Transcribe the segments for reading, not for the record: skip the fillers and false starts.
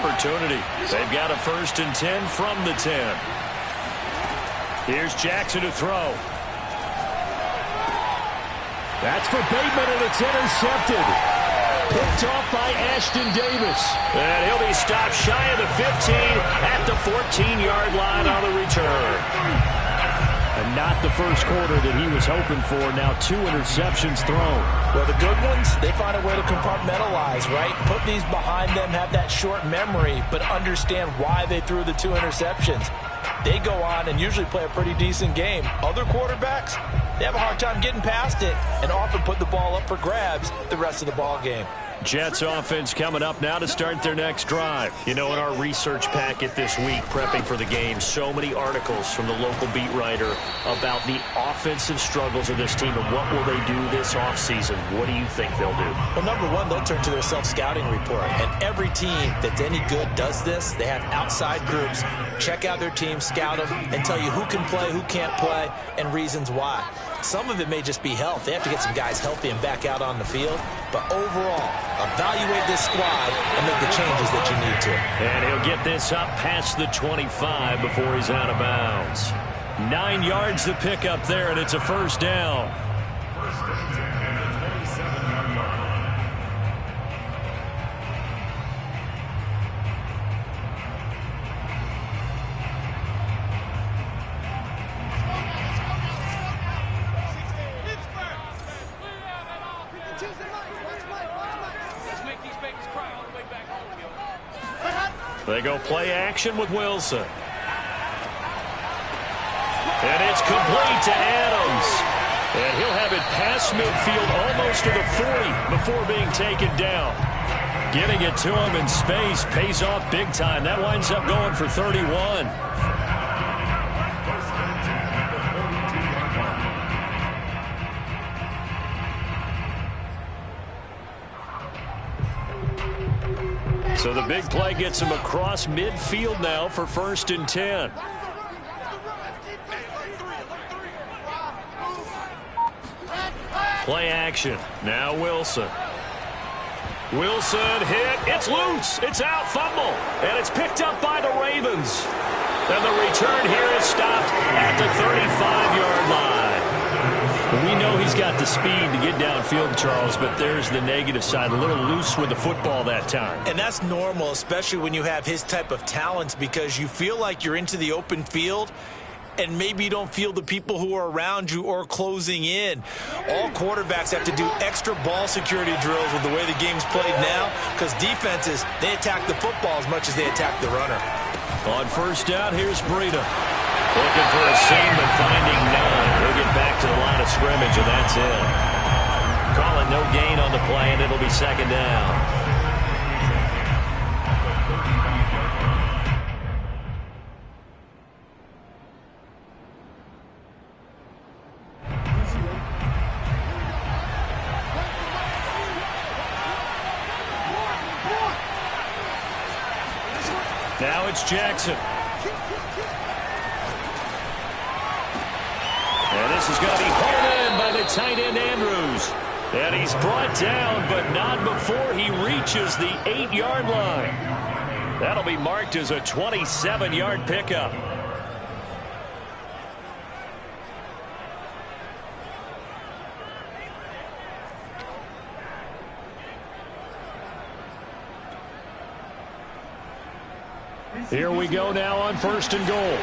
opportunity. They've got a 1st and 10 from the 10. Here's Jackson to throw. That's for Bateman, and it's intercepted. Picked off by Ashton Davis. And he'll be stopped shy of the 15 at the 14-yard line on the return. And not the first quarter that he was hoping for. Now 2 interceptions thrown. Well, the good ones, they find a way to compartmentalize, right? Put these behind them, have that short memory, but understand why they threw the 2 interceptions. They go on and usually play a pretty decent game. Other quarterbacks, they have a hard time getting past it and often put the ball up for grabs the rest of the ball game. Jets offense coming up now to start their next drive. You know, in our research packet this week, prepping for the game, so many articles from the local beat writer about the offensive struggles of this team and what will they do this offseason. What do you think they'll do? Well, number one, they'll turn to their self-scouting report. And every team that's any good does this. They have outside groups. Check out their team, scout them, and tell you who can play, who can't play, and reasons why. Some of it may just be health. They have to get some guys healthy and back out on the field. But overall, evaluate this squad and make the changes that you need to. And he'll get this up past the 25 before he's out of bounds. 9 yards to pick up there, and it's a 1st down. They go play action with Wilson. And it's complete to Adams. And he'll have it past midfield almost to the 40 before being taken down. Getting it to him in space pays off big time. That winds up going for 31. So the big play gets him across midfield now for 1st and 10. Play action. Now Wilson. Wilson hit. It's loose. It's out. Fumble. And it's picked up by the Ravens. And the return here is stopped at the 35-yard line. We know he's got the speed to get downfield, Charles, but there's the negative side. A little loose with the football that time. And that's normal, especially when you have his type of talents, because you feel like you're into the open field and maybe you don't feel the people who are around you or closing in. All quarterbacks have to do extra ball security drills with the way the game's played now, because defenses, they attack the football as much as they attack the runner. On 1st down, here's Breida. Looking for a seam, but finding none. He'll get back to the line of scrimmage, and that's it. Calling no gain on the play, and it'll be 2nd down. Now it's Jackson. And this is going to be hauled in by the tight end Andrews. And he's brought down, but not before he reaches the 8-yard line. That'll be marked as a 27-yard pickup. Here we go now on 1st and goal.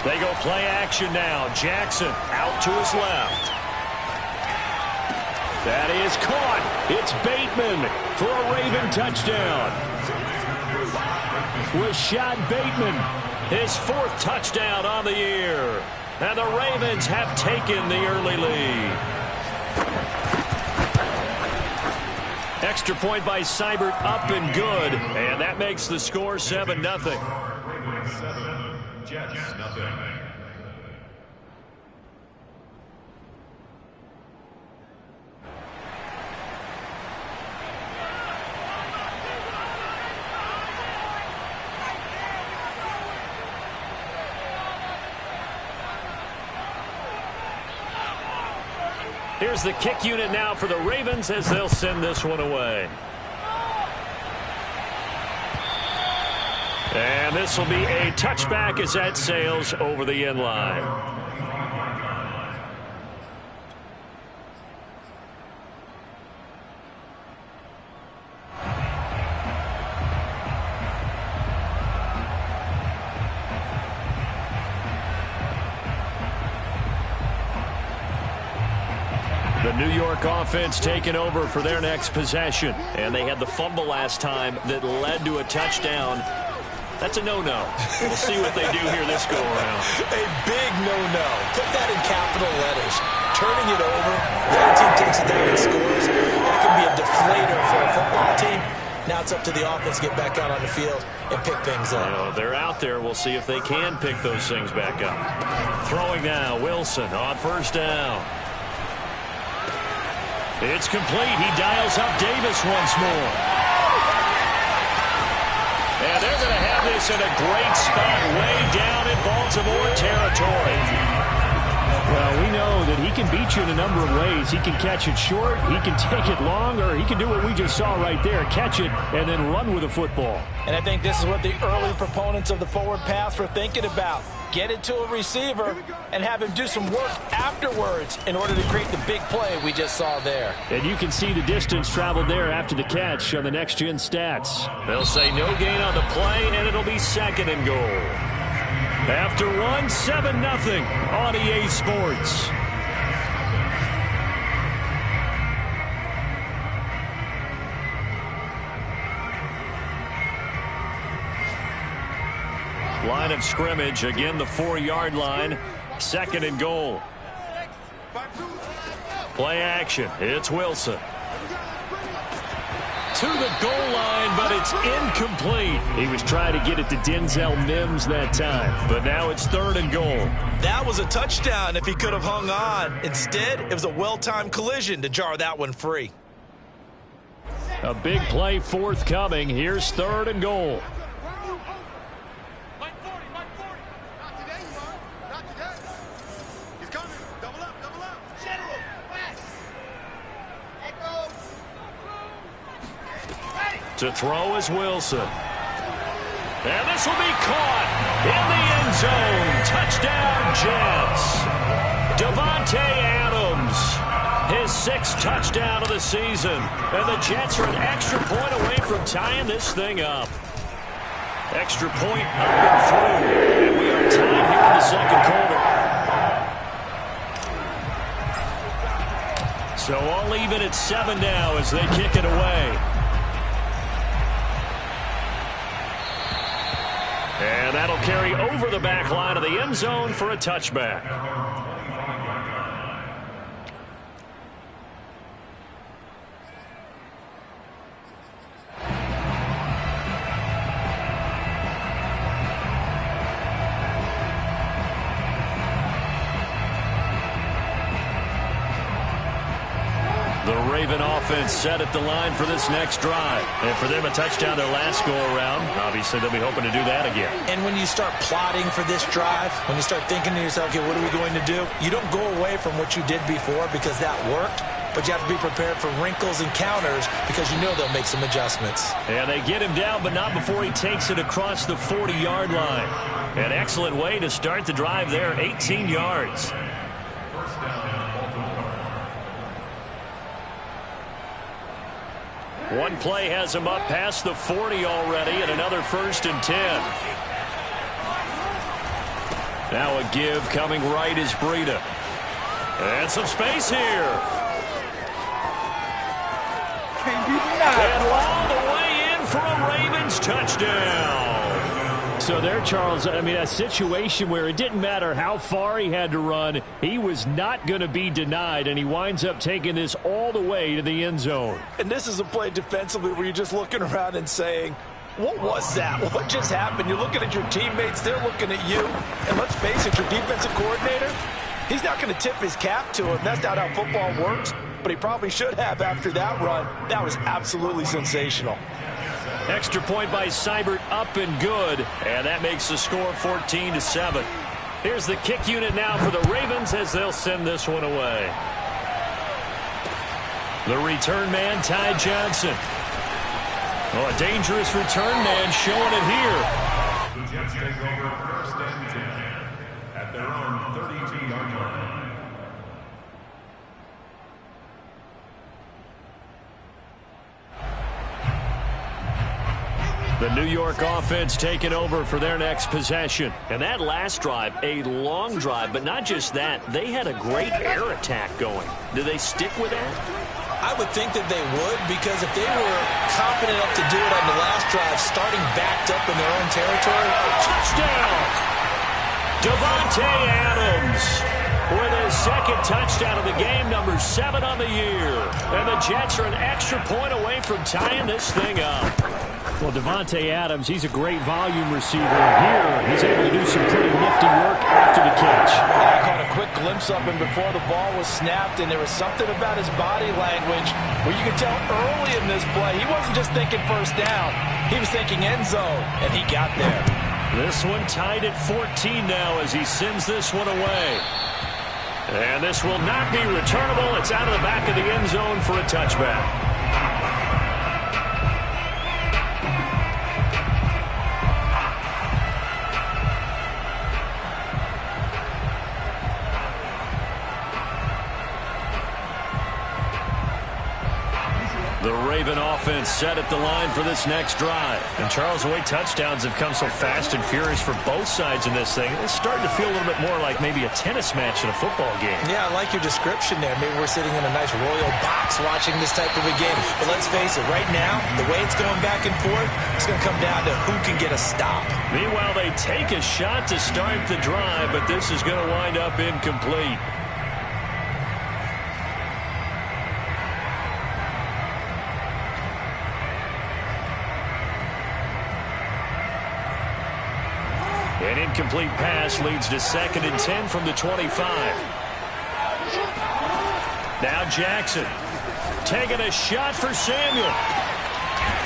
They go play action now. Jackson out to his left. That is caught. It's Bateman for a Raven touchdown. Rashad Bateman, his 4th touchdown on the year. And the Ravens have taken the early lead. Extra point by Seibert, up and good. And that makes the score 7-0. Jets, nothing. Here's the kick unit now for the Ravens as they'll send this one away. And this will be a touchback as that sails over the end line. The New York offense taking over for their next possession. And they had the fumble last time that led to a touchdown. That's a no-no. We'll see what they do here this go-around. A big no-no. Put that in capital letters. Turning it over. The other team takes it down and scores. That can be a deflator for a football team. Now it's up to the offense to get back out on the field and pick things up. They're out there. We'll see if they can pick those things back up. Throwing now. Wilson on first down. It's complete. He dials up Davis once more. And they're going to have this in a great spot way down in Baltimore territory. Well, we know that he can beat you in a number of ways. He can catch it short, he can take it long, or he can do what we just saw right there, catch it and then run with the football. And I think this is what the early proponents of the forward pass were thinking about. Get it to a receiver and have him do some work afterwards in order to create the big play we just saw there. And you can see the distance traveled there after the catch on the next-gen stats. They'll say no gain on the play, and it'll be second and goal. After one, 7-0 on EA Sports. Line of scrimmage, again the 4-yard line, second and goal. Play action, it's Wilson. To the goal line, but it's incomplete. He was trying to get it to Denzel Mims that time, but now it's third and goal. That was a touchdown if he could have hung on. Instead, it was a well-timed collision to jar that one free. A big play forthcoming. Here's third and goal. To throw is Wilson. And this will be caught in the end zone. Touchdown, Jets. Davante Adams, his 6th touchdown of the season. And the Jets are an extra point away from tying this thing up. Extra point up and through. And we are tied here in the second quarter. So all even at 7 now as they kick it away. And that'll carry over the back line of the end zone for a touchback. The Raven offense set at the line for this next drive. And for them, a touchdown their last go-around. Obviously, they'll be hoping to do that again. And when you start plotting for this drive, when you start thinking to yourself, okay, what are we going to do? You don't go away from what you did before because that worked. But you have to be prepared for wrinkles and counters because you know they'll make some adjustments. And they get him down, but not before he takes it across the 40-yard line. An excellent way to start the drive there, 18 yards. One play has him up past the 40 already, and another 1st and 10. Now a give coming right is Breida. And some space here. And all the way in for a Ravens touchdown. So there, Charles, I mean, a situation where it didn't matter how far he had to run, he was not going to be denied, and he winds up taking this all the way to the end zone. And this is a play defensively where you're just looking around and saying, what was that? What just happened? You're looking at your teammates, they're looking at you, and let's face it, your defensive coordinator, he's not going to tip his cap to him. That's not how football works, but he probably should have after that run. That was absolutely sensational. Extra point by Seibert, up and good, and that makes the score 14-7. Here's the kick unit now for the Ravens as they'll send this one away. The return man, Ty Johnson. Oh, a dangerous return man showing it here. The Jets take over first and 10 at their own 32-yard line. The New York offense taking over for their next possession. And that last drive, a long drive, but not just that. They had a great air attack going. Do they stick with that? I would think that they would, because if they were confident enough to do it on the last drive, starting backed up in their own territory. Touchdown! Davante Adams with his second touchdown of the game, number 7 on the year. And the Jets are an extra point away from tying this thing up. Well, Davante Adams, he's a great volume receiver. Here, he's able to do some pretty nifty work after the catch. I caught a quick glimpse of him before the ball was snapped, and there was something about his body language where you could tell early in this play he wasn't just thinking first down. He was thinking end zone, and he got there. This one tied at 14 now as he sends this one away. And this will not be returnable. It's out of the back of the end zone for a touchback. The Raven offense set at the line for this next drive. And Charles, the way touchdowns have come so fast and furious for both sides in this thing, it's starting to feel a little bit more like maybe a tennis match in a football game. Yeah, I like your description there. Maybe we're sitting in a nice royal box watching this type of a game. But let's face it, right now, the way it's going back and forth, it's going to come down to who can get a stop. Meanwhile, they take a shot to start the drive, but this is going to wind up incomplete. An incomplete pass leads to 2nd and 10 from the 25. Now Jackson taking a shot for Samuel.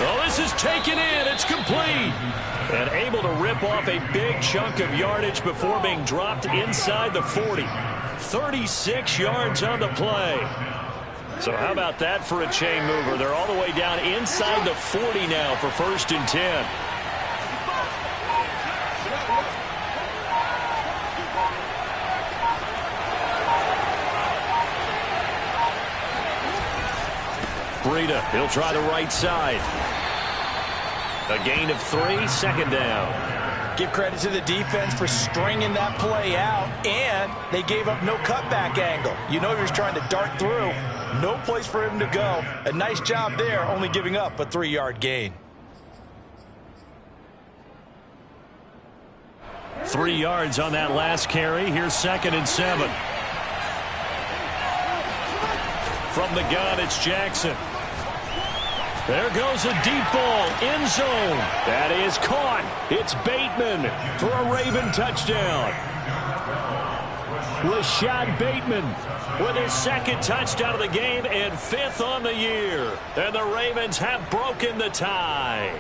Oh, this is taken in. It's complete. And able to rip off a big chunk of yardage before being dropped inside the 40. 36 yards on the play. So how about that for a chain mover? They're all the way down inside the 40 now for 1st and 10. Breida, he'll try the right side. A gain of 3, 2nd down. Give credit to the defense for stringing that play out, and they gave up no cutback angle. You know he was trying to dart through. No place for him to go. A nice job there, only giving up a 3-yard gain. 3 yards on that last carry. Here's 2nd and 7. From the gun, it's Jackson. There goes a deep ball, end zone. That is caught. It's Bateman for a Raven touchdown. Rashad Bateman with his 2nd touchdown of the game and 5th on the year. And the Ravens have broken the tie.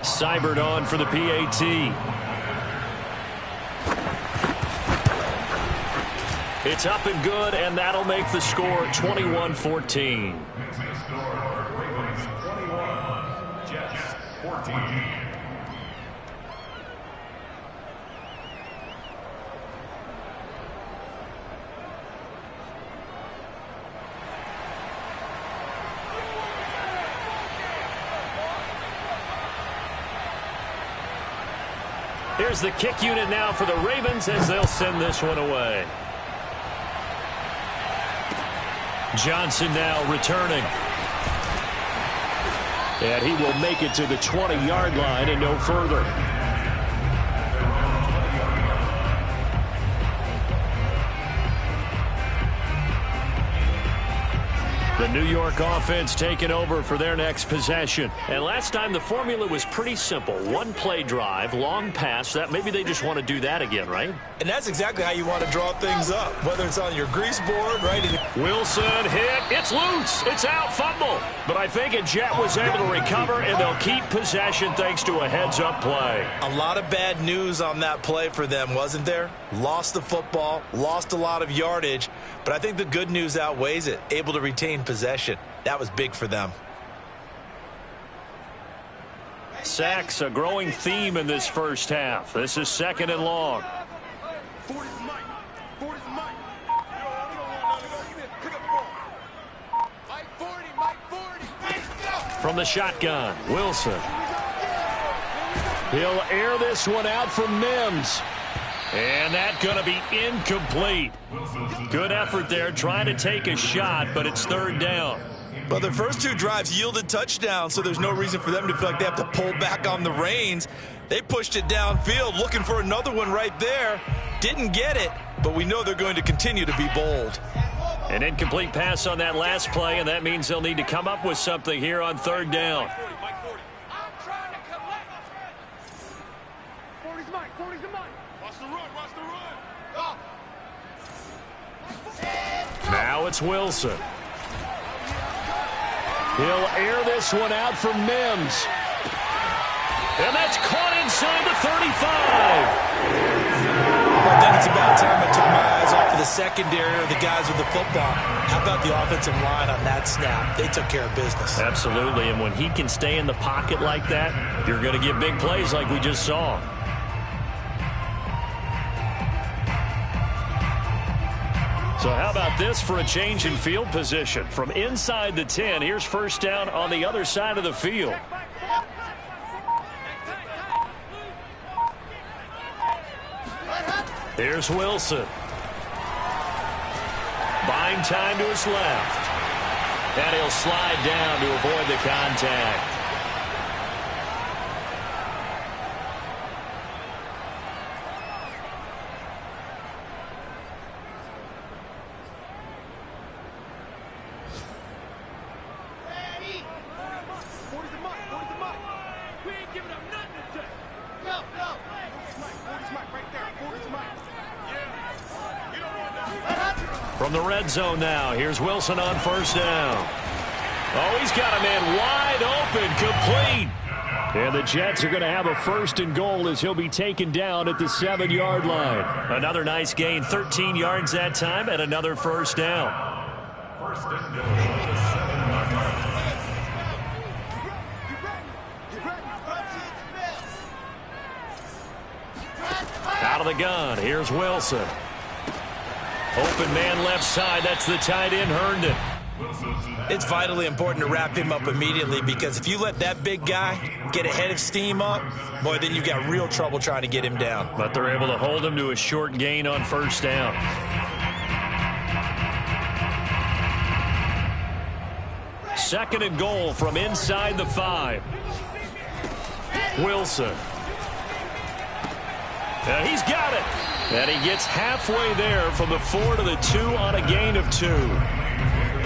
Seibert on for the PAT. It's up and good, and that'll make the score 21-14. Ravens 21, Jets 14. Here's the kick unit now for the Ravens as they'll send this one away. Johnson now returning. And he will make it to the 20-yard line and no further. The New York offense taking over for their next possession. And last time the formula was pretty simple. One play drive, long pass. That maybe they just want to do that again, right? And that's exactly how you want to draw things up, whether it's on your grease board, right? Wilson hit. It's loose. It's out. Fumble. But I think a Jet was able to recover, and they'll keep possession thanks to a heads-up play. A lot of bad news on that play for them, wasn't there? Lost the football, lost a lot of yardage, but I think the good news outweighs it. Able to retain possession. That was big for them. Sacks, a growing theme in this first half. This is 2nd and long. From the shotgun, Wilson. He'll air this one out for Mims. And that's going to be incomplete. Good effort there, trying to take a shot, but it's 3rd down. Well, their first 2 drives yielded touchdowns, so there's no reason for them to feel like they have to pull back on the reins. They pushed it downfield, looking for another one right there. Didn't get it, but we know they're going to continue to be bold. An incomplete pass on that last play, and that means they'll need to come up with something here on 3rd down. Now it's Wilson. He'll air this one out for Mims. And that's caught inside the 35. I think it's about time I took my eyes off of the secondary or the guys with the football. How about the offensive line on that snap? They took care of business. Absolutely, and when he can stay in the pocket like that, you're going to get big plays like we just saw. So how about this for a change in field position? From inside the 10, here's 1st down on the other side of the field. Here's Wilson. Buying time to his left. And he'll slide down to avoid the contact. From the red zone now, here's Wilson on 1st down. Oh, he's got a man wide open, complete. And the Jets are going to have a 1st and goal as he'll be taken down at the 7-yard line. Another nice gain, 13 yards that time, and another 1st down. 1st and goal at the 7-yard line. Out of the gun, here's Wilson. Open man left side. That's the tight end, Herndon. It's vitally important to wrap him up immediately because if you let that big guy get ahead of steam up, boy, then you've got real trouble trying to get him down. But they're able to hold him to a short gain on 1st down. Second and goal from inside the 5. Wilson. And he's got it. And he gets halfway there from the 4 to the 2 on a gain of 2.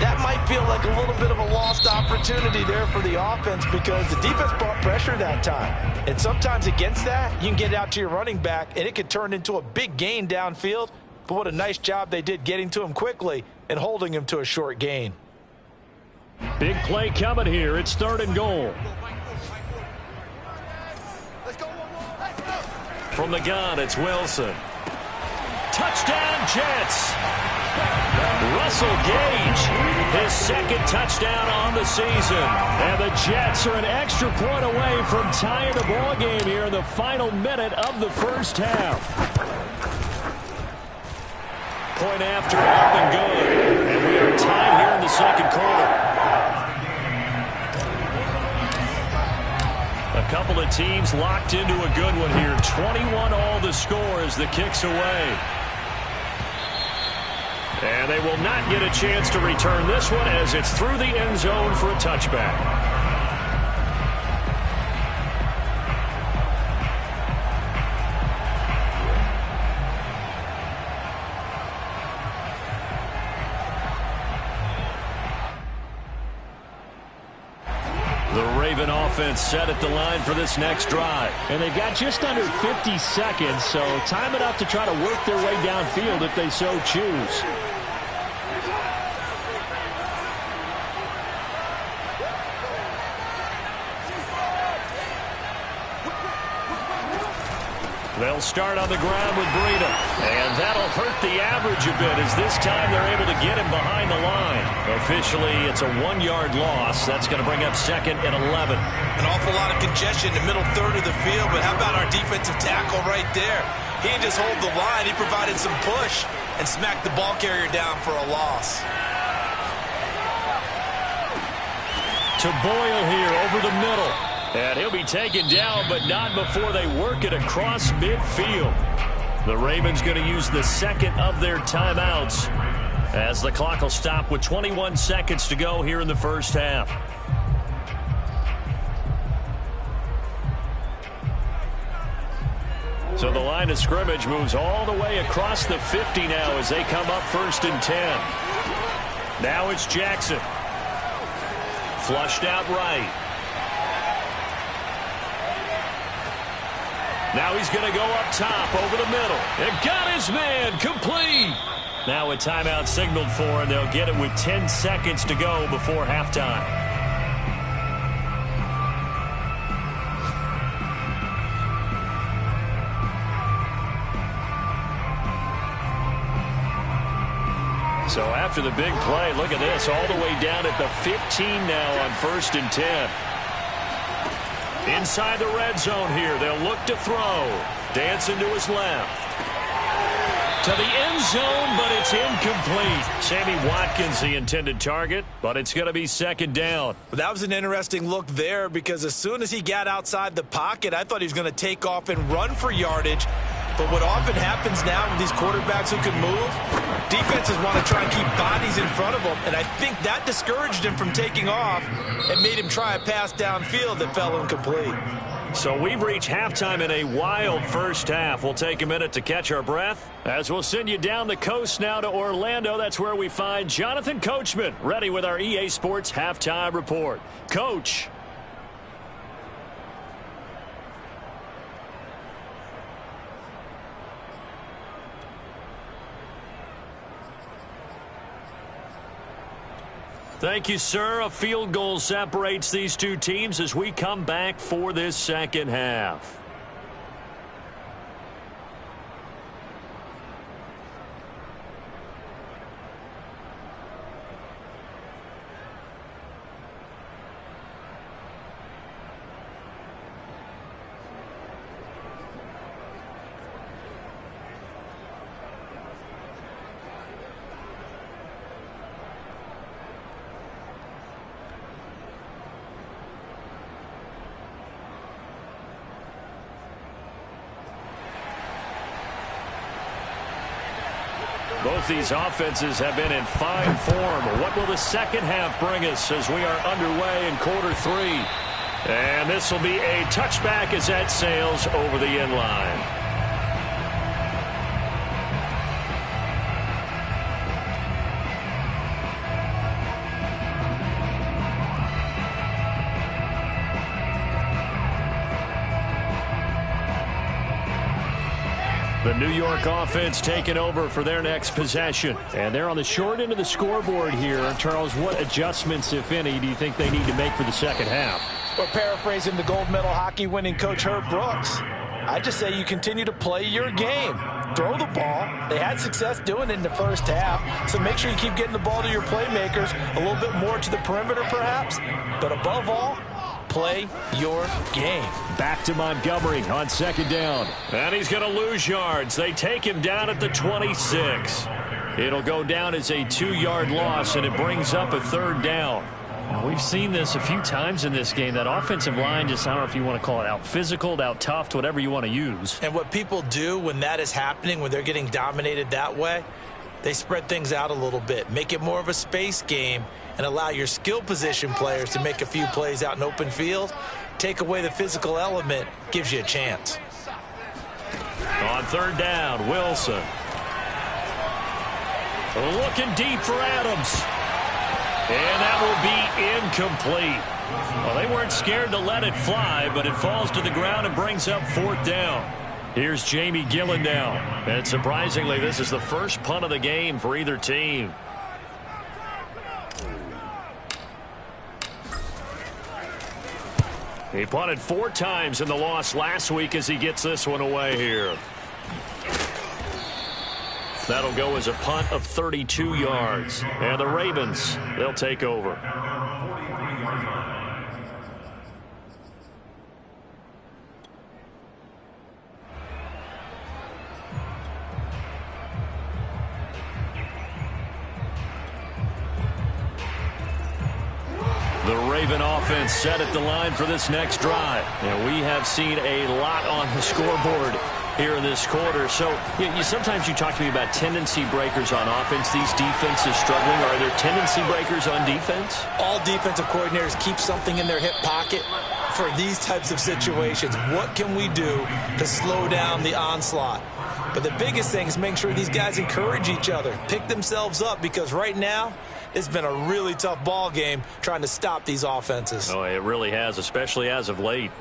That might feel like a little bit of a lost opportunity there for the offense because the defense brought pressure that time. And sometimes against that, you can get out to your running back, and it could turn into a big gain downfield. But what a nice job they did getting to him quickly and holding him to a short gain. Big play coming here. It's 3rd and goal. From the gun, it's Wilson. Touchdown, Jets. Russell Gage, his 2nd touchdown on the season. And the Jets are an extra point away from tying the ball game here in the final minute of the 1st half. Point after, up and good. And we are tied here in the 2nd quarter. A couple of teams locked into a good one here. 21 all the score as the kick's away. And they will not get a chance to return this one as it's through the end zone for a touchback. Raven offense set at the line for this next drive. And they've got just under 50 seconds, so time enough to try to work their way downfield if they so choose. They'll start on the ground with Breida. And that'll hurt the average a bit as this time they're able to get him behind the line. Officially, it's a 1-yard loss. That's going to bring up 2nd and 11. An awful lot of congestion in the middle third of the field, but how about our defensive tackle right there? He didn't just hold the line. He provided some push and smacked the ball carrier down for a loss. To Boyle here over the middle. And he'll be taken down, but not before they work it across midfield. The Ravens going to use the second of their timeouts as the clock will stop with 21 seconds to go here in the first half. So the line of scrimmage moves all the way across the 50 now as they come up 1st and 10. Now it's Jackson. Flushed out right. Now he's going to go up top over the middle. And got his man complete. Now a timeout signaled for, and they'll get it with 10 seconds to go before halftime. So after the big play, look at this, all the way down at the 15 now on 1st and 10. Inside the red zone here, they'll look to throw. Dancing to his left. To the end zone, but it's incomplete. Sammy Watkins, the intended target, but it's going to be 2nd down. That was an interesting look there because as soon as he got outside the pocket, I thought he was going to take off and run for yardage. But what often happens now with these quarterbacks who can move, defenses want to try and keep bodies in front of them, and I think that discouraged him from taking off and made him try a pass downfield that fell incomplete. So we've reached halftime in a wild first half. We'll take a minute to catch our breath as we'll send you down the coast now to Orlando. That's where we find Jonathan Coachman ready with our EA Sports Halftime Report. Coach. Thank you, sir. A field goal separates these two teams as we come back for this second half. Both these offenses have been in fine form. What will the second half bring us as we are underway in quarter 3? And this will be a touchback as that sails over the end line. The New York offense taking over for their next possession. And they're on the short end of the scoreboard here. Charles, what adjustments, if any, do you think they need to make for the second half? Well, paraphrasing the gold medal hockey winning coach Herb Brooks, I just say you continue to play your game. Throw the ball. They had success doing it in the first half, so make sure you keep getting the ball to your playmakers, a little bit more to the perimeter perhaps, but above all, play your game. Back to Montgomery on second down. And he's going to lose yards. They take him down at the 26. It'll go down as a 2-yard loss, and it brings up a 3rd down. Now, we've seen this a few times in this game. That offensive line just, I don't know if you want to call it out-physicaled, out-toughed, whatever you want to use. And what people do when that is happening, when they're getting dominated that way, they spread things out a little bit, make it more of a space game, and allow your skill position players to make a few plays out in open field. Take away the physical element, gives you a chance. On 3rd down, Wilson. Looking deep for Adams. And that will be incomplete. Well, they weren't scared to let it fly, but it falls to the ground and brings up 4th down. Here's Jamie Gillen now. And surprisingly, this is the first punt of the game for either team. He punted 4 times in the loss last week as he gets this one away here. That'll go as a punt of 32 yards. And the Ravens, they'll take over. The Raven offense set at the line for this next drive. And we have seen a lot on the scoreboard here in this quarter. So sometimes you talk to me about tendency breakers on offense. These defenses struggling. Are there tendency breakers on defense? All defensive coordinators keep something in their hip pocket for these types of situations. What can we do to slow down the onslaught? But the biggest thing is make sure these guys encourage each other, pick themselves up, because right now it's been a really tough ball game trying to stop these offenses. Oh, it really has, especially as of late.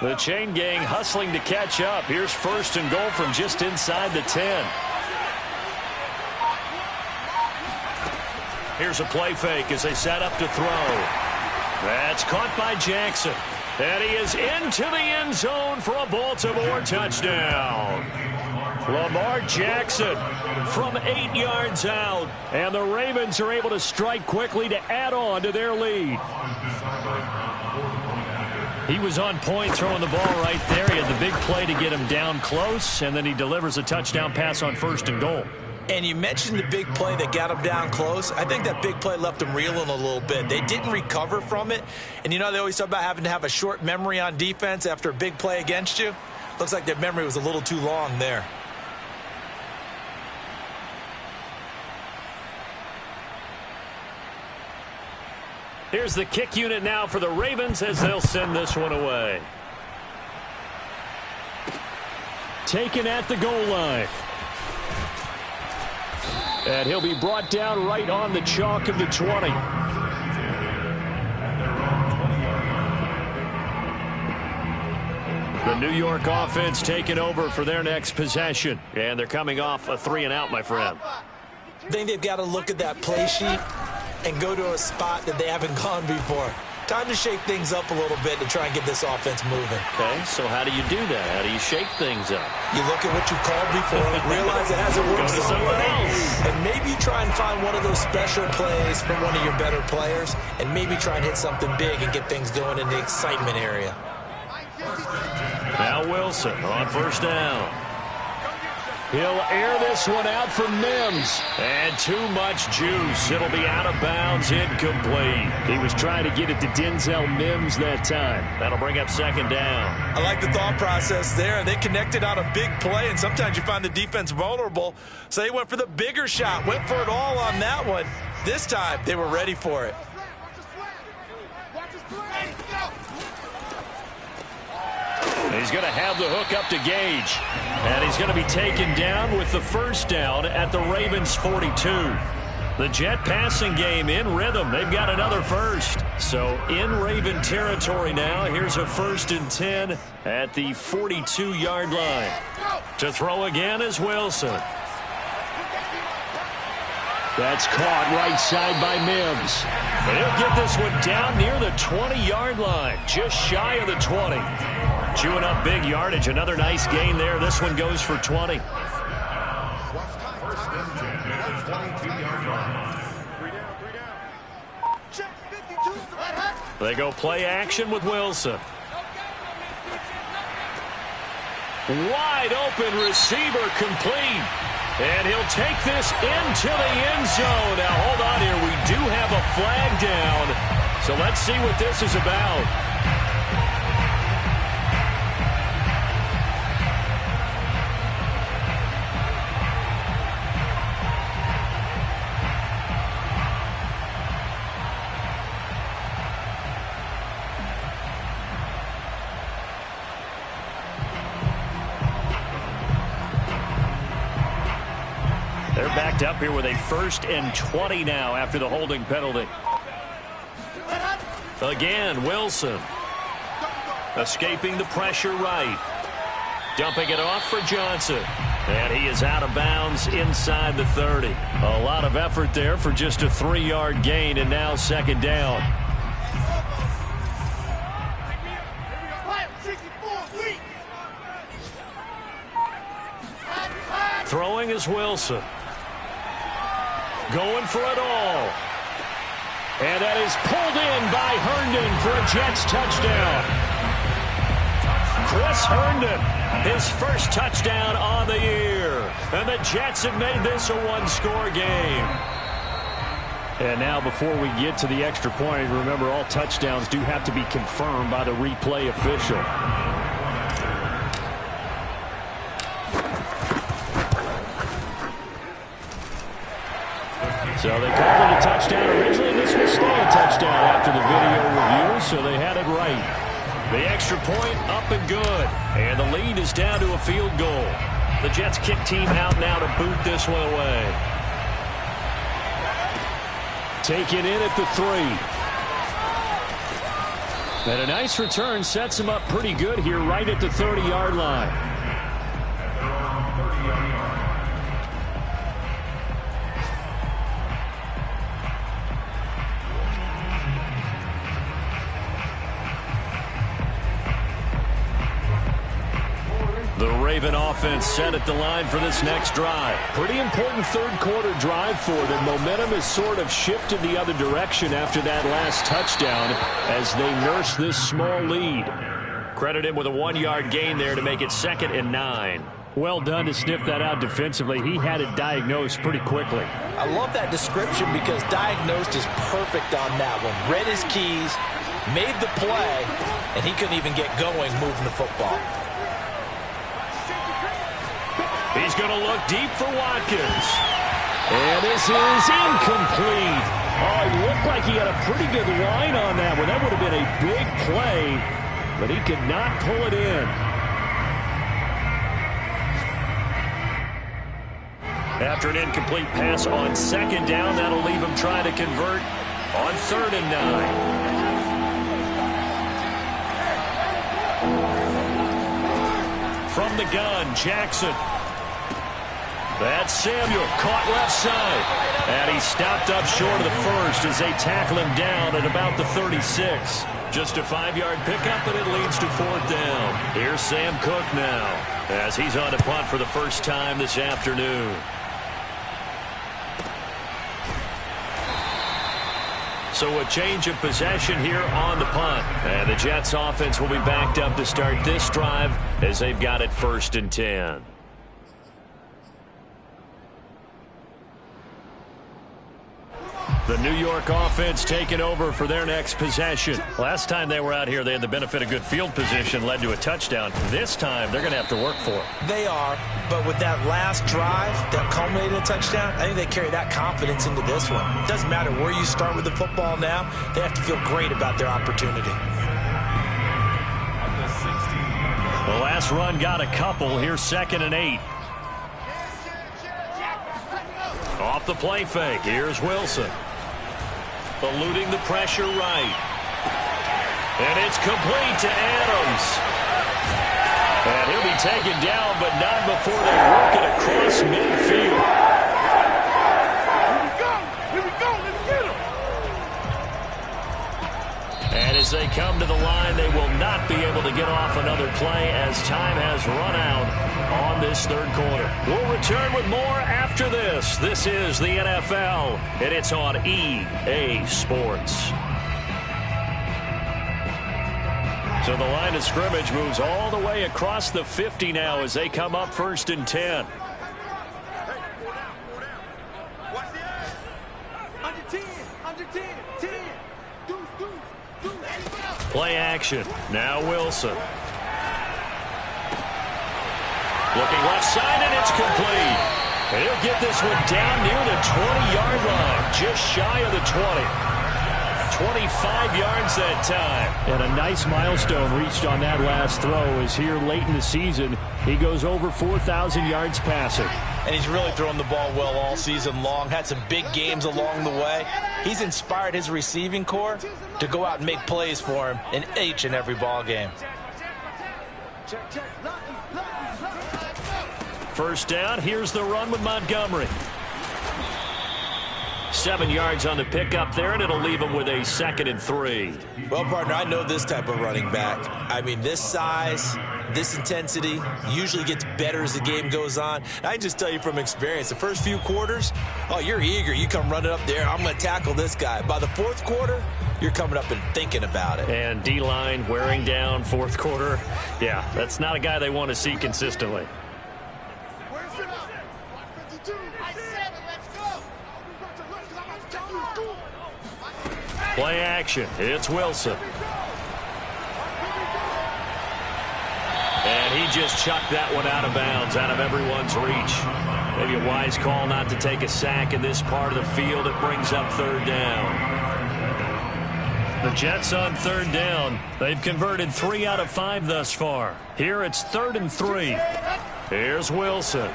The chain gang hustling to catch up. Here's 1st and goal from just inside the 10. Here's a play fake as they set up to throw. That's caught by Jackson. And he is into the end zone for a Baltimore touchdown. Lamar Jackson from 8 yards out. And the Ravens are able to strike quickly to add on to their lead. He was on point throwing the ball right there. He had the big play to get him down close, and then he delivers a touchdown pass on 1st and goal. And you mentioned the big play that got him down close. I think that big play left him reeling a little bit. They didn't recover from it. And they always talk about having to have a short memory on defense after a big play against you. Looks like their memory was a little too long there. Here's the kick unit now for the Ravens as they'll send this one away. Taken at the goal line. And he'll be brought down right on the chalk of the 20. The New York offense taking over for their next possession. And they're coming off a 3-and-out, my friend. I think they've got to look at that play sheet and go to a spot that they haven't gone before. Time to shake things up a little bit to try and get this offense moving. Okay, so how do you do that? How do you shake things up? You look at what you called before, realize it hasn't worked Go to so someone well, else. and maybe try and find one of those special plays from one of your better players, and maybe try and hit something big and get things going in the excitement area. Now Wilson on 1st down. He'll air this one out for Mims. And too much juice. It'll be out of bounds, incomplete. He was trying to get it to Denzel Mims that time. That'll bring up 2nd down. I like the thought process there. They connected on a big play, and sometimes you find the defense vulnerable. So they went for the bigger shot, went for it all on that one. This time, they were ready for it. He's going to have the hook up to Gage. And he's going to be taken down with the 1st down at the Ravens 42. The Jet passing game in rhythm. They've got another 1st. So in Raven territory now. Here's a 1st and 10 at the 42-yard line. To throw again is Wilson. That's caught right side by Mims. And he'll get this one down near the 20-yard line. Just shy of the 20. Chewing up big yardage. Another nice gain there. This one goes for 20. 1st and 10 at the 22-yard line. 3 down. They go play action with Wilson. Wide open receiver complete. And he'll take this into the end zone. Now, hold on here. We do have a flag down. So let's see what this is about. picked up here with a 1st and 20 now after the holding penalty. Again, Wilson. Escaping the pressure right. Dumping it off for Johnson. And he is out of bounds inside the 30. A lot of effort there for just a 3-yard gain, and now 2nd down. Throwing is Wilson. Going for it all. And that is pulled in by Herndon for a Jets touchdown. Chris Herndon, his first touchdown on the year. And the Jets have made this a 1-score game. And now before we get to the extra point, remember all touchdowns do have to be confirmed by the replay official. So they called it a touchdown originally. This will stay a touchdown after the video review, so they had it right. The extra point up and good. And the lead is down to a field goal. The Jets kick team out now to boot this one away. Taken in at the 3. And a nice return sets him up pretty good here right at the 30-yard line. The Raven offense set at the line for this next drive. Pretty important third-quarter drive for them. Momentum has sort of shifted the other direction after that last touchdown as they nurse this small lead. Credit him with a 1-yard gain there to make it 2nd and 9. Well done to sniff that out defensively. He had it diagnosed pretty quickly. I love that description because diagnosed is perfect on that one. Read his keys, made the play, and he couldn't even get going moving the football. He's going to look deep for Watkins. And this is incomplete. Oh, it looked like he had a pretty good line on that one. That would have been a big play, but he could not pull it in. After an incomplete pass on 2nd down, that'll leave him trying to convert on 3rd and 9. From the gun, Jackson. That's Samuel, caught left side. And he stopped up short of the first as they tackle him down at about the 36. Just a 5-yard pickup, and it leads to 4th down. Here's Sam Cook now as he's on to punt for the first time this afternoon. So a change of possession here on the punt. And the Jets offense will be backed up to start this drive as they've got it 1st and 10. The New York offense taking over for their next possession. Last time they were out here, they had the benefit of good field position, led to a touchdown. This time, they're going to have to work for it. They are, but with that last drive that culminated in a touchdown, I think they carry that confidence into this one. It doesn't matter where you start with the football now. They have to feel great about their opportunity. The last run got a couple. Here's 2nd and 8. Off the play fake. Here's Wilson. Eluding the pressure right. And it's complete to Adams. And he'll be taken down, but not before they work it across midfield. Here we go, let's get him. And as they come to the line, they will not be able to get off another play as time has run out on this 3rd quarter. We'll return with more after this. This is the NFL, and it's on EA Sports. So the line of scrimmage moves all the way across the 50 now as they come up 1st and 10. Play action. Now Wilson. Looking left side, and it's complete. And he'll get this one down near the 20-yard line, just shy of the 20. 25 yards that time. And a nice milestone reached on that last throw as here late in the season, he goes over 4,000 yards passing. and he's really thrown the ball well all season long, had some big games along the way. He's inspired his receiving corps to go out and make plays for him in each and every ball game. First down, here's the run with Montgomery. 7 yards on the pickup there, and it'll leave him with a 2nd and 3. Well, partner, I know this type of running back. I mean, this size, this intensity usually gets better as the game goes on. And I just tell you from experience, the first few quarters, oh, you're eager. You come running up there, I'm going to tackle this guy. By the fourth quarter, you're coming up and thinking about it. And D-line wearing down fourth quarter. Yeah, that's not a guy they want to see consistently. Play action. It's Wilson. And he just chucked that one out of bounds, out of everyone's reach. Maybe a wise call not to take a sack in this part of the field. It brings up 3rd down. The Jets on 3rd down. They've converted 3 out of 5 thus far. Here it's 3rd and 3. Here's Wilson.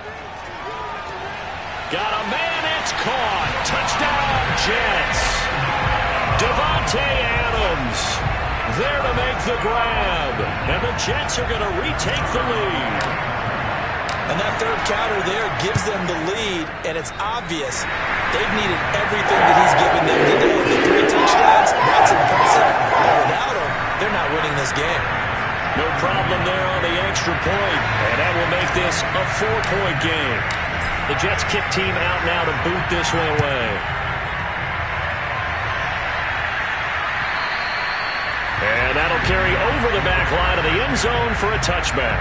Got a man. It's caught. Touchdown, Jets. Devontae Adams there to make the grab. And the Jets are going to retake the lead. And that third counter there gives them the lead, and it's obvious they've needed everything that he's given them today. The 3 touchdowns, that's impressive. But without him, they're not winning this game. No problem there on the extra point. And that will make this a 4-point game. The Jets kick team out now to boot this one away. And that'll carry over the back line of the end zone for a touchback.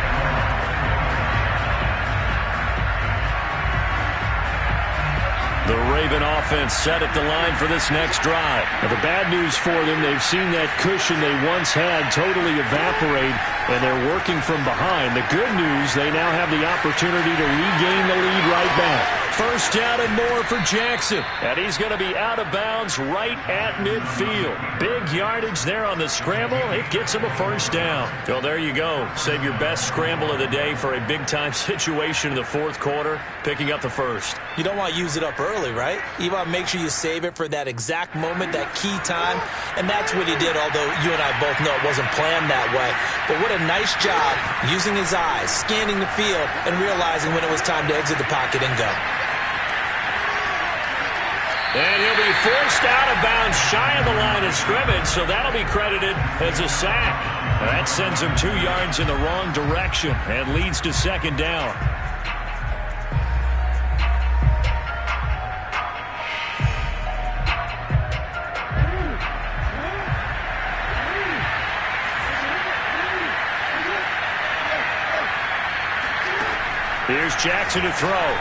The Raven offense set at the line for this next drive. Now, the bad news for them, they've seen that cushion they once had totally evaporate, and they're working from behind. The good news, they now have the opportunity to regain the lead right back. First down and more for Jackson. And he's going to be out of bounds right at midfield. Big yardage there on the scramble. It gets him a first down. Well, there you go. Save your best scramble of the day for a big-time situation in the fourth quarter, picking up the first. You don't want to use it up early, right? You want to make sure you save it for that exact moment, that key time. And that's what he did, although you and I both know it wasn't planned that way. But what a nice job using his eyes, scanning the field, and realizing when it was time to exit the pocket and go. And he'll be forced out of bounds shy of the line of scrimmage, so that'll be credited as a sack. That sends him 2 yards in the wrong direction and leads to 2nd down. Here's Jackson to throw.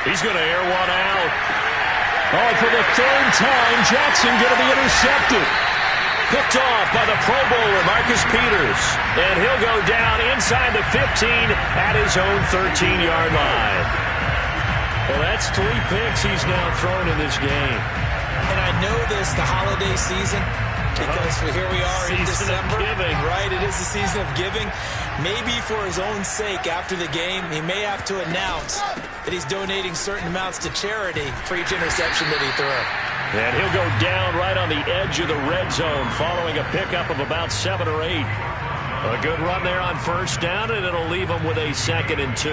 He's going to air one out. Oh, for the 3rd time, Jackson going to be intercepted. Picked off by the Pro Bowler, Marcus Peters. And he'll go down inside the 15 at his own 13-yard line. Well, that's 3 picks he's now thrown in this game. And I know this, the holiday season, because here we are in December, right? It is the season of giving. Maybe for his own sake, after the game, he may have to announce that he's donating certain amounts to charity for each interception that he threw. And he'll go down right on the edge of the red zone following a pickup of about 7 or 8. A good run there on first down, and it'll leave him with a 2nd and 2.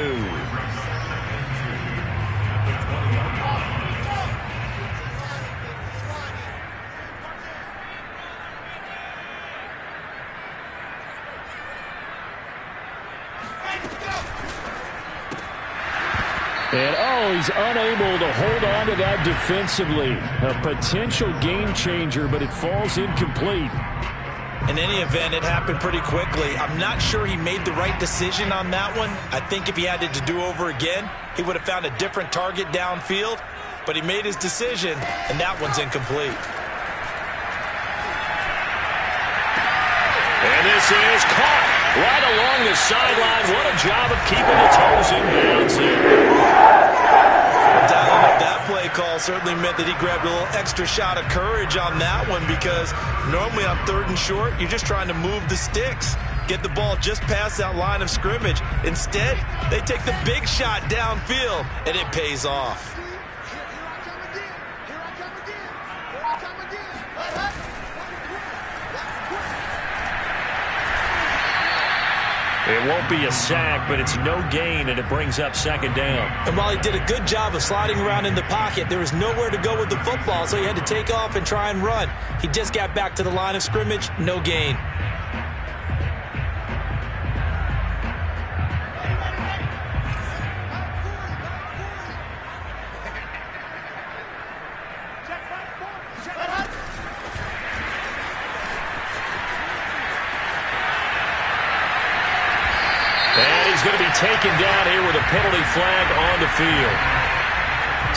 And, oh, he's unable to hold on to that defensively. A potential game changer, but it falls incomplete. In any event, it happened pretty quickly. I'm not sure he made the right decision on that one. I think if he had it to do over again, he would have found a different target downfield. But he made his decision, and that one's incomplete. And this is caught right along the sideline. What a job of keeping the toes in bounds here. Dialing up that play call certainly meant that he grabbed a little extra shot of courage on that one, because normally on 3rd and short, you're just trying to move the sticks. get the ball just past that line of scrimmage. Instead, they take the big shot downfield, and it pays off. It won't be a sack, but it's no gain, and it brings up second down. And while he did a good job of sliding around in the pocket, there was nowhere to go with the football, so he had to take off and try and run. He just got back to the line of scrimmage, no gain. Going to be taken down here with a penalty flag on the field.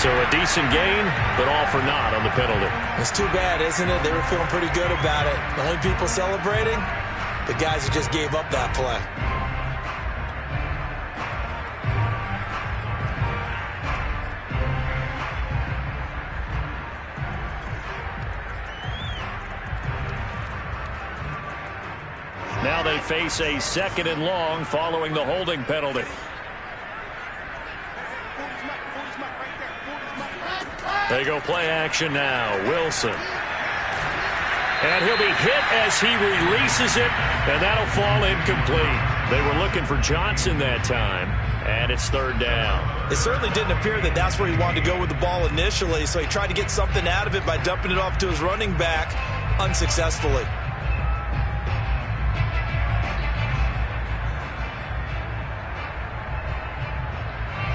So a decent gain, but all for naught on the penalty. It's too bad, isn't it? They were feeling pretty good about it. The only people celebrating, the guys who just gave up that play. Now they face a second and long following the holding penalty. They go play action now. Wilson. And he'll be hit as he releases it, and that'll fall incomplete. They were looking for Johnson that time, and it's third down. It certainly didn't appear that that's where he wanted to go with the ball initially, so he tried to get something out of it by dumping it off to his running back unsuccessfully.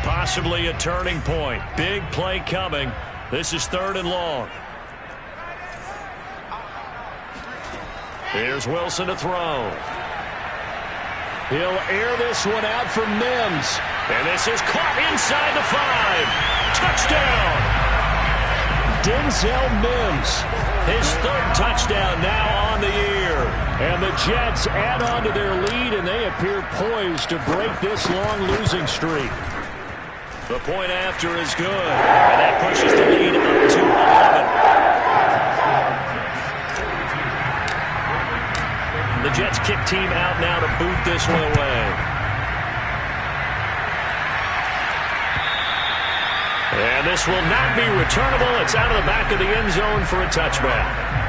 Possibly a turning point. Big play coming. This is third and long. Here's Wilson to throw. He'll air this one out for Mims. And this is caught inside the 5. Touchdown! Denzel Mims. His third touchdown now on the year. And the Jets add on to their lead, and they appear poised to break this long losing streak. The point after is good, and that pushes the lead up to 11. The Jets kick team out now to boot this one away. And this will not be returnable. It's out of the back of the end zone for a touchback.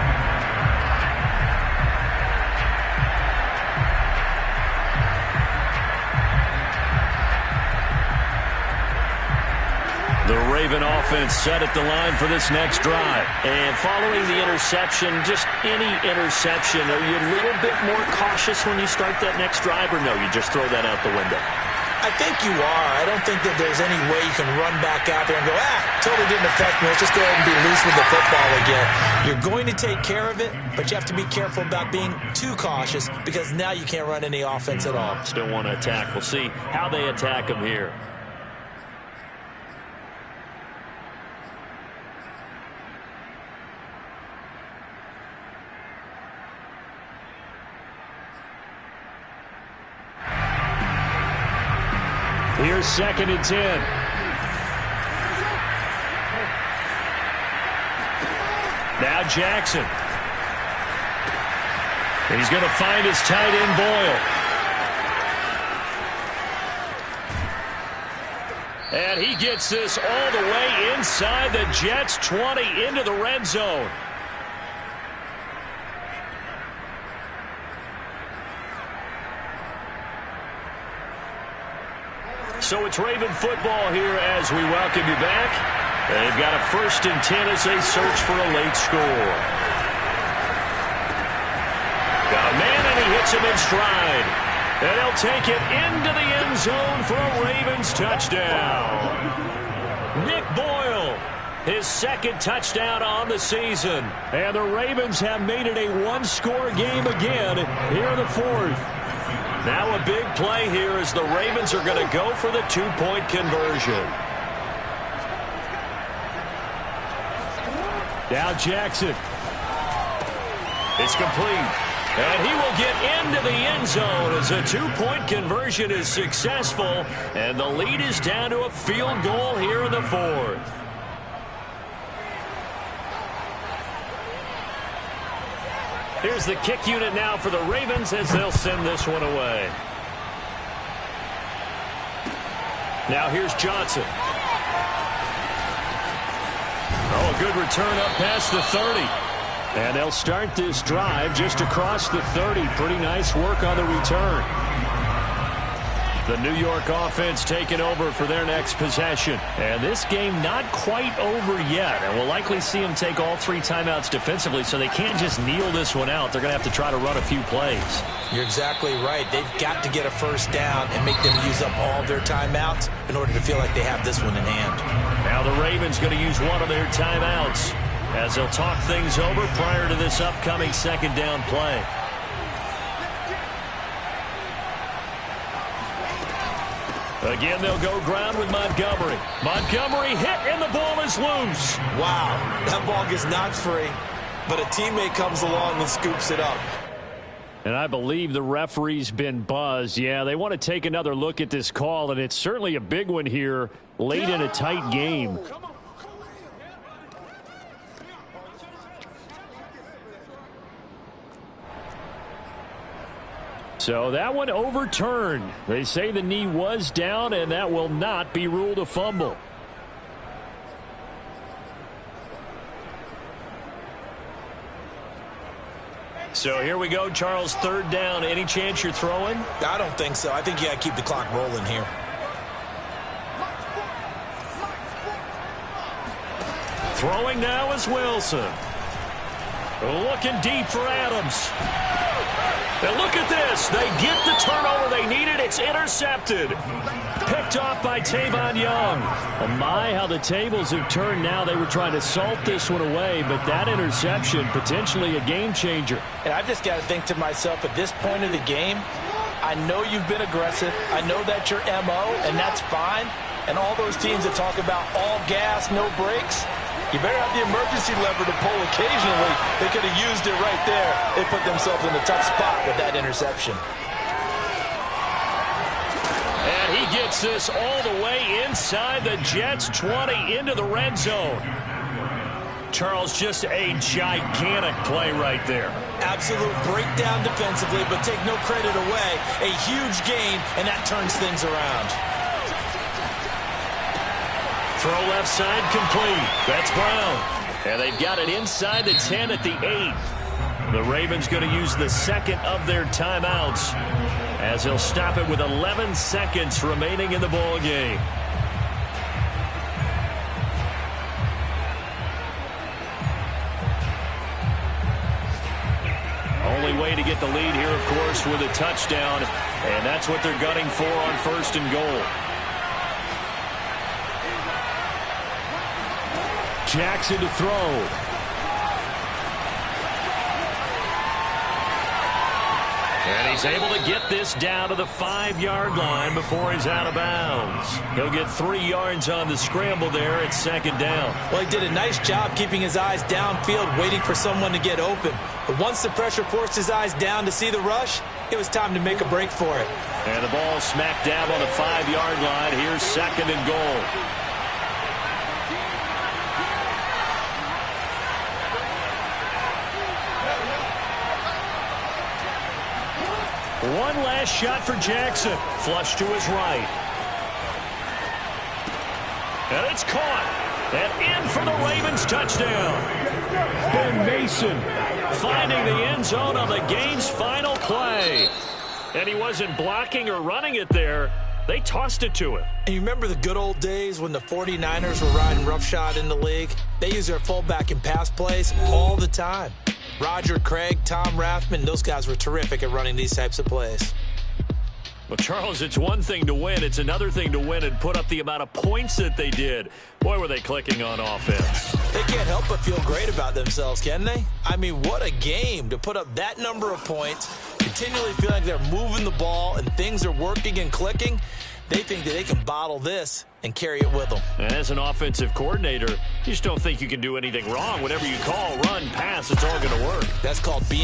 The Raven offense set at the line for this next drive. And following the interception, just any interception, are you a little bit more cautious when you start that next drive, or no, you just throw that out the window? I think you are. I don't think that there's any way you can run back out there and go, totally didn't affect me. Let's just go ahead and be loose with the football again. You're going to take care of it, but you have to be careful about being too cautious because now you can't run any offense at all. Still want to attack. We'll see how they attack them here. Here's second and 10. Now Jackson. And he's going to find his tight end Boyle. And he gets this all the way inside the Jets' 20 into the red zone. So it's Raven football here as we welcome you back. They've got a 1st and 10 as they search for a late score. Got a man, and he hits him in stride. And he'll take it into the end zone for a Ravens touchdown. Nick Boyle, his second touchdown on the season. And the Ravens have made it a one-score game again here in the 4th. Now a big play here as the Ravens are going to go for the 2-point conversion. Now Jackson. It's complete. And he will get into the end zone as a 2-point conversion is successful. And the lead is down to a field goal here in the 4th. Here's the kick unit now for the Ravens as they'll send this one away. Now here's Johnson. Oh, a good return up past the 30. And they'll start this drive just across the 30. Pretty nice work on the return. The New York offense taking over for their next possession. And this game not quite over yet. And we'll likely see them take all 3 timeouts defensively, so they can't just kneel this one out. They're going to have to try to run a few plays. You're exactly right. They've got to get a first down and make them use up all their timeouts in order to feel like they have this one in hand. Now the Ravens going to use one of their timeouts as they'll talk things over prior to this upcoming second down play. Again, they'll go ground with Montgomery. Montgomery hit, and the ball is loose. Wow, that ball gets knocked free, but a teammate comes along and scoops it up. And I believe the referee's been buzzed. Yeah, they want to take another look at this call, and it's certainly a big one here late in a tight game. So that one overturned. They say the knee was down, and that will not be ruled a fumble. So here we go, Charles, third down. Any chance you're throwing? I don't think so. I think you got to keep the clock rolling here. Throwing now is Wilson. Looking deep for Adams. And look at this. They get the turnover they needed. It's intercepted. Picked off by Tavon Young. Oh my, how the tables have turned now. They were trying to salt this one away, but that interception, potentially a game changer. And I've just got to think to myself, at this point of the game, I know you've been aggressive. I know that's your MO, and that's fine. And all those teams that talk about all gas, no brakes, you better have the emergency lever to pull occasionally. They could have used it right there. They put themselves in a tough spot with that interception. And he gets this all the way inside the Jets' 20 into the red zone. Charles, just a gigantic play right there. Absolute breakdown defensively, but take no credit away. A huge gain, and that turns things around. Throw left side complete. That's Brown. And they've got it inside the 10 at the 8. The Ravens going to use the second of their timeouts as he'll stop it with 11 seconds remaining in the ball game. Only way to get the lead here, of course, with a touchdown. And that's what they're gunning for on first and goal. Jackson to throw. And he's able to get this down to the 5-yard line before he's out of bounds. He'll get 3 yards on the scramble there at second down. Well, he did a nice job keeping his eyes downfield, waiting for someone to get open. But once the pressure forced his eyes down to see the rush, it was time to make a break for it. And the ball smack dab on the 5-yard line. Here's second and goal. One last shot for Jackson. Flush to his right. And it's caught. And in for the Ravens touchdown. Ben Mason finding the end zone on the game's final play. And he wasn't blocking or running it there. They tossed it to him. And you remember the good old days when the 49ers were riding roughshod in the league? They use their fullback in pass plays all the time. Roger Craig, Tom Rathman, those guys were terrific at running these types of plays. Well, Charles, it's one thing to win. It's another thing to win and put up the amount of points that they did. Boy, were they clicking on offense. They can't help but feel great about themselves, can they? I mean, what a game to put up that number of points, continually feeling like they're moving the ball and things are working and clicking. They think that they can bottle this and carry it with them. And as an offensive coordinator, you just don't think you can do anything wrong. Whatever you call, run, pass, it's all going to work. That's called being